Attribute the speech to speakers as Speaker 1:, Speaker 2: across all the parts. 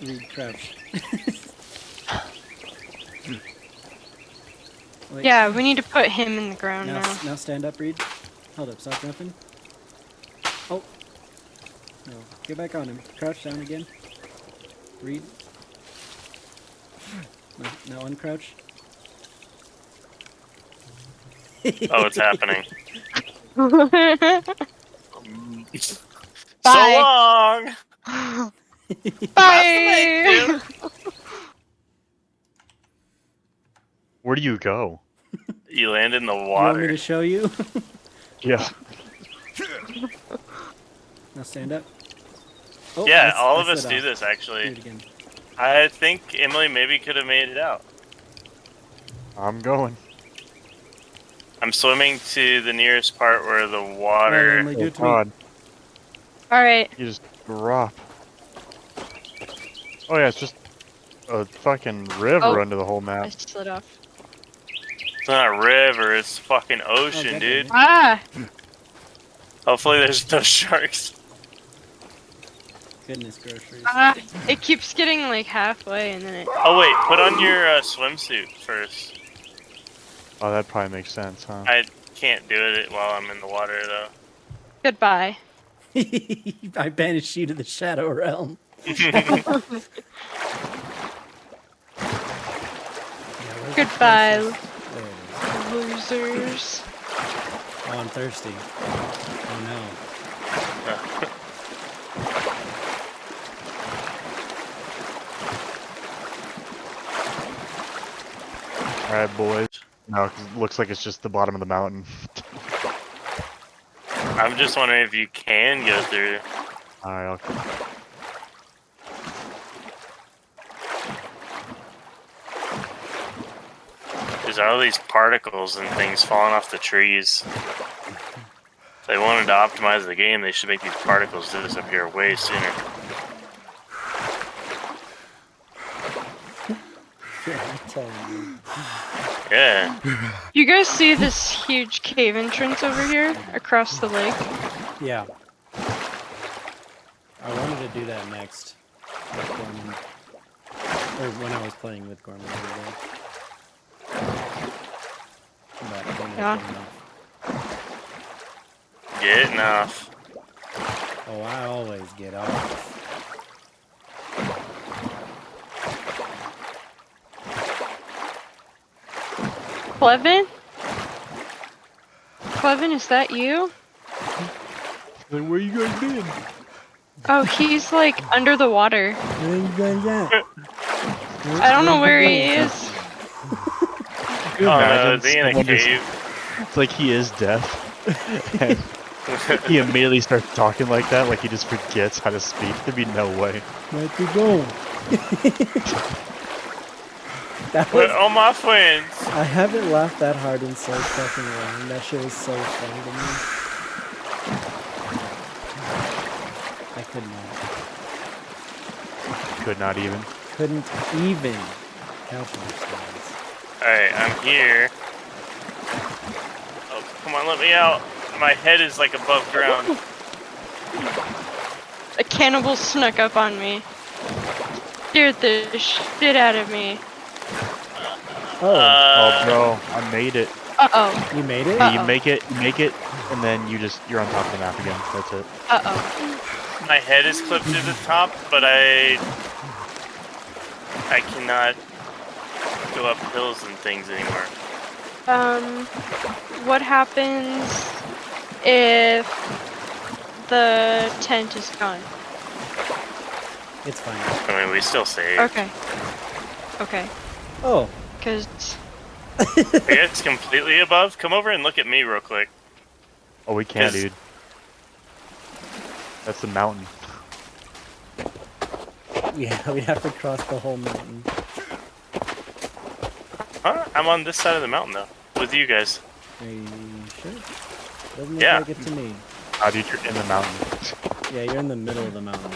Speaker 1: Reed, crouch. Wait,
Speaker 2: Yeah, we need to put him in the ground now.
Speaker 1: now stand up, Reed. Hold up, stop jumping. Oh. No, get back on him. Crouch down again. Reed. No, now uncrouch.
Speaker 3: Oh, it's happening. So
Speaker 2: Bye.
Speaker 3: long!
Speaker 2: Bye!
Speaker 4: Where do you go?
Speaker 3: You land in the
Speaker 1: You want me
Speaker 3: water.
Speaker 1: to show you?
Speaker 4: Yeah.
Speaker 1: Now stand up. Oh,
Speaker 3: Yeah,
Speaker 1: I
Speaker 3: all of us
Speaker 1: slid
Speaker 3: do
Speaker 1: off.
Speaker 3: this
Speaker 1: Do
Speaker 3: actually.
Speaker 1: it again.
Speaker 3: I think Emily maybe could have made it out.
Speaker 4: I'm going.
Speaker 3: I'm swimming to the nearest part where the
Speaker 1: Alright,
Speaker 3: water.
Speaker 1: Emily, do
Speaker 4: Oh
Speaker 1: it to me.
Speaker 4: god.
Speaker 2: Alright.
Speaker 4: You just drop. Oh yeah, it's just a fucking river under the whole
Speaker 2: I
Speaker 4: map.
Speaker 2: slid off.
Speaker 3: It's not a river, it's fucking ocean,
Speaker 1: Okay.
Speaker 3: dude.
Speaker 2: Ah!
Speaker 3: Hopefully there's no sharks.
Speaker 1: Goodness groceries.
Speaker 2: Ah! It keeps getting like halfway and then it.
Speaker 3: Oh wait, put on your swimsuit first.
Speaker 4: Oh, that probably makes sense, huh?
Speaker 3: I can't do it while I'm in the water though.
Speaker 2: Goodbye.
Speaker 1: I banished you to the Shadow Realm.
Speaker 2: Goodbye,
Speaker 1: There it is.
Speaker 2: losers.
Speaker 1: Oh, I'm thirsty. Oh no.
Speaker 4: Alright, boys. No, 'cause it looks like it's just the bottom of the mountain.
Speaker 3: I'm just wondering if you can go through.
Speaker 4: Alright, I'll...
Speaker 3: There's all these particles and things falling off the trees. If they wanted to optimize the game, they should make these particles disappear way sooner.
Speaker 1: Yeah, I'm telling you.
Speaker 3: Yeah.
Speaker 2: You guys see this huge cave entrance over here across the lake?
Speaker 1: Yeah. I wanted to do that next. With Gorman. Or when I was playing with Gorman. But I don't
Speaker 2: Yeah.
Speaker 3: Getting off.
Speaker 1: Oh, I always get off.
Speaker 2: Clevin? Clevin, is that you?
Speaker 4: Then where you guys been?
Speaker 2: Oh, he's like under the water.
Speaker 1: Where you guys at?
Speaker 2: I don't know where he is.
Speaker 4: Can you
Speaker 3: Oh no,
Speaker 4: imagine
Speaker 3: is he in a
Speaker 4: someone just-
Speaker 3: cave?
Speaker 4: It's like he is deaf. And he immediately starts talking like that, like he just forgets how to speak. There'd be no way.
Speaker 1: Where'd you go? That
Speaker 3: Where
Speaker 1: was.
Speaker 3: all my friends?
Speaker 1: I haven't laughed that hard in so fucking long. That shit was so funny to me. I could not.
Speaker 4: Could not even.
Speaker 1: Couldn't even count my stories.
Speaker 3: Alright, I'm here. Oh, come on, let me out. My head is like above ground.
Speaker 2: A cannibal snuck up on me. Scared the shit out of me.
Speaker 1: Oh,
Speaker 4: Oh, bro, I made it.
Speaker 2: Uh-oh.
Speaker 1: you made it?
Speaker 4: Yeah, you
Speaker 2: Uh-oh.
Speaker 4: make it, and then you're on top of the map again. That's it.
Speaker 2: Uh-oh.
Speaker 3: My head is clipped to the top, but I cannot go up hills and things anymore.
Speaker 2: What happens if the tent is gone?
Speaker 1: It's fine.
Speaker 3: I mean, we still save.
Speaker 2: Okay. Okay.
Speaker 1: Oh,
Speaker 2: Because
Speaker 3: Yeah, it's completely above. Come over and look at me real quick.
Speaker 4: Oh, we can't,
Speaker 3: Is-
Speaker 4: dude. That's the mountain.
Speaker 1: yeah, we have to cross the whole mountain.
Speaker 3: Huh? I'm on this side of the mountain though, with you guys.
Speaker 1: Are you sure? Doesn't look
Speaker 3: Yeah.
Speaker 1: like it to me.
Speaker 4: Ah, dude, you're in the mountain.
Speaker 1: Yeah, you're in the middle of the mountain.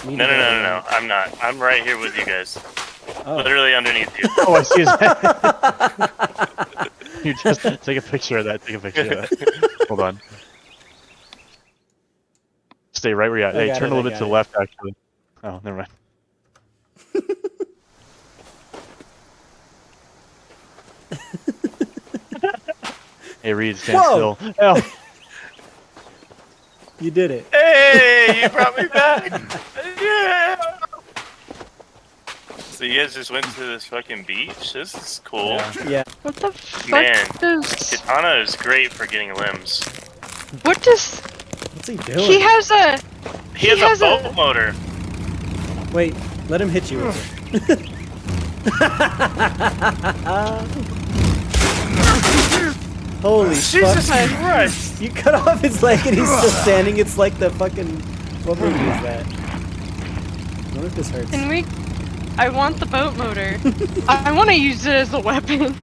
Speaker 1: Me
Speaker 3: No, no,
Speaker 1: neither.
Speaker 3: no, no, no. I'm not. I'm right here with you guys.
Speaker 1: Oh.
Speaker 3: Literally underneath you.
Speaker 4: Oh, I see his head. You just take a picture of that. Take a picture of that. Hold on. Stay right where you're at.
Speaker 1: I
Speaker 4: Hey,
Speaker 1: got
Speaker 4: turn
Speaker 1: it,
Speaker 4: a
Speaker 1: I
Speaker 4: little bit to
Speaker 1: got
Speaker 4: the
Speaker 1: it.
Speaker 4: left, actually. Oh, never mind. Hey, Reed, stand
Speaker 1: Whoa!
Speaker 4: still. Ow.
Speaker 1: You did it.
Speaker 3: Hey, you brought me back. Yeah. So you guys just went to this fucking beach? This is cool.
Speaker 1: Yeah.
Speaker 2: What the fuck
Speaker 3: Man.
Speaker 2: does...
Speaker 3: Katana is great for getting limbs.
Speaker 2: What does...
Speaker 1: What's he doing?
Speaker 2: He has a...
Speaker 3: He has a boat motor.
Speaker 1: Wait, let him hit you with it. Holy
Speaker 3: Jesus
Speaker 1: fuck.
Speaker 3: Christ.
Speaker 1: You cut off his leg and he's still standing. It's like the fucking... What movie is that? I wonder if this hurts.
Speaker 2: Can we... I want the boat motor. I want to use it as a weapon.